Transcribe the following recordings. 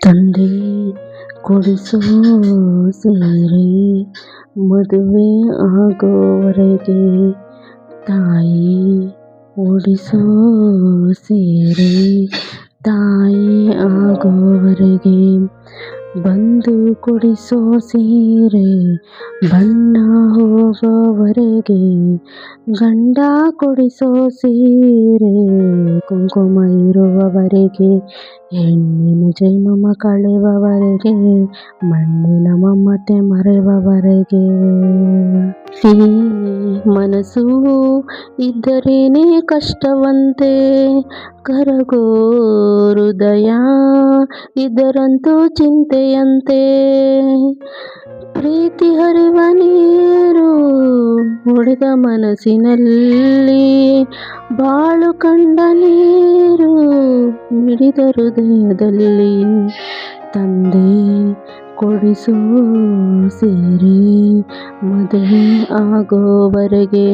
ತಂದೆ ಕೊಡಿಸೋ ಸೀರೆ ಮದುವೆ ಆಗೋವರೆಗೆ, ತಾಯಿ ಉಡಿಸೋ ಸೀರೆ ತಾಯಿ ಆಗೋವರೆಗೆ, ಬಂದು ಕೊಡಿಸೋ ಸೀರೆ ಬಣ್ಣ ಹೋಗೋವರೆಗೆ, ಗಂಡ ಕೊಡಿಸೋ ಸೀರೆ ಕುಂಕುಮ ಇರುವವರೆಗೆ, ಹೆಣ್ಣಿನ ಜನ್ಮ ಕಳೆವವರೆಗೆ, ಮಣ್ಣಿನ ಮಮತೆ ಮರೆವವರೆಗೆ. ಈ ಮನಸ್ಸು ಇದ್ದರೇನೇ ಕಷ್ಟವಂತೆ, ಕರಗೋ ಹೃದಯ ಇದರಂತೂ ಚಿಂತೆಯಂತೆ. ಪ್ರೀತಿ ಹರಿವ ನೀರು ಒಡೆದ ಮನಸ್ಸಿನಲ್ಲಿ, ಬಾಳು ಕಂಡ ನೀರು ಮಿಡಿದ ಹೃದಯದಲ್ಲಿ. ತಂದೆ ಕೊಡಿಸೋ ಸೀರೆ ಮದುವೆ ಆಗೋವರೆಗೆ,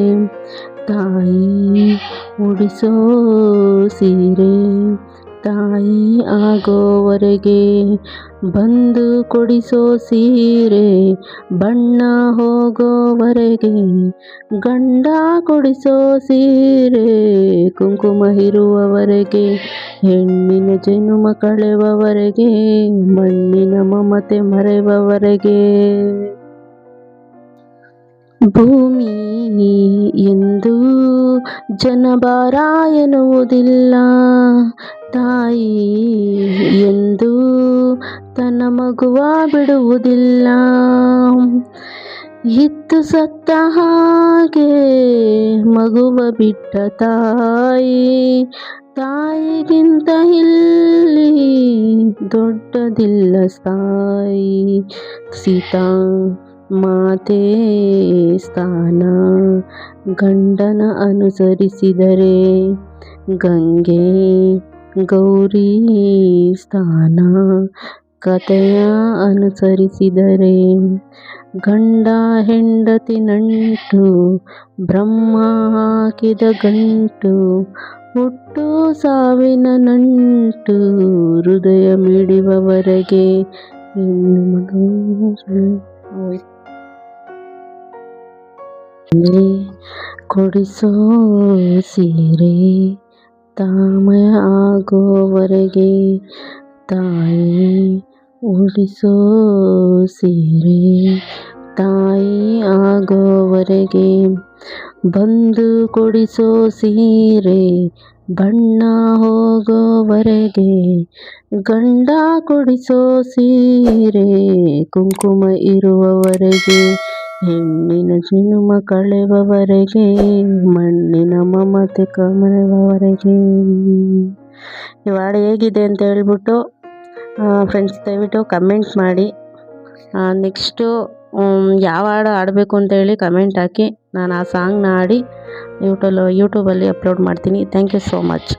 ತಾಯಿ ಉಡಿಸೋ ಸೀರೆ ತಾಯಿ ಆಗೋವರೆಗೆ, ಬಂದು ಕೊಡಿಸೋ ಸೀರೆ ಬಣ್ಣ ಹೋಗೋವರೆಗೆ, ಗಂಡ ಕೊಡಿಸೋ ಸೀರೆ ಕುಂಕುಮ ಇರುವವರೆಗೆ, ಹೆಣ್ಣಿನ ಜನುಮ ಕಳೆವವರೆಗೆ, ಮಣ್ಣಿನ ಮಮತೆ ಮರೆವವರೆಗೆ. ಭೂಮಿ ಎಂದು ಜನಭಾರ ಎನ್ನುವುದಿಲ್ಲ, ತಾಯಿ ಎಂದು ತನ್ನ ಮಗುವ ಬಿಡುವುದಿಲ್ಲ. ಇದ್ದು ಸತ್ತ ಹಾಗೆ ಮಗುವ ಬಿಟ್ಟ ತಾಯಿ, ತಾಯಿಗಿಂತ ಇಲ್ಲಿ ದೊಡ್ಡದಿಲ್ಲ ಸಾಯಿ. ಸೀತಾ ಮಾತೆ ಸ್ಥಾನ ಗಂಡನ ಅನುಸರಿಸಿದರೆ, ಗಂಗೆ ಗೌರಿ ಸ್ಥಾನ ಕಥೆಯ ಅನುಸರಿಸಿದರೆ, ಗಂಡ ಹೆಂಡತಿ ನಂಟು ಬ್ರಹ್ಮ ಹಾಕಿದ ಗಂಟು, ಹುಟ್ಟು ಸಾವಿನ ನಂಟು ಹೃದಯ ಮಿಡಿಯುವವರೆಗೆ. ಹೆಣ್ಣು ಮಗು ಕೊಡಿಸೋ ಸೀರೆ ತಾಮಯ ಆಗೋವರೆಗೆ, ತಾಯಿ ಉಡಿಸೋ ಸೀರೆ ತಾಯಿ ಆಗೋವರೆಗೆ, ಬಂದು ಕೊಡಿಸೋ ಸೀರೆ ಬಣ್ಣ ಹೋಗೋವರೆಗೆ, ಗಂಡ ಕೊಡಿಸೋ ಸೀರೆ ಕುಂಕುಮ ಇರುವವರೆಗೆ, ಹೆಣ್ಣಿನ ಜನುಮ ಕಳೆವವರೆಗೆ, ಮಣ್ಣಿನ ಮಮತೆ ಕಮರೆವವರೆಗೆ. ಈ ಹಾಡು ಹೇಗಿದೆ ಅಂತ ಹೇಳ್ಬಿಟ್ಟು ಫ್ರೆಂಡ್ಸ್ ದಯವಿಟ್ಟು ಕಮೆಂಟ್ ಮಾಡಿ. ನೆಕ್ಸ್ಟು ಯಾವ ಹಾಡು ಆಡಬೇಕು ಅಂತ ಹೇಳಿ ಕಮೆಂಟ್ ಹಾಕಿ, ನಾನು ಆ ಸಾಂಗ್ನ ಹಾಡಿ ಯೂಟ್ಯೂಬಲ್ಲಿ ಅಪ್ಲೋಡ್ ಮಾಡ್ತೀನಿ. Thank you so much.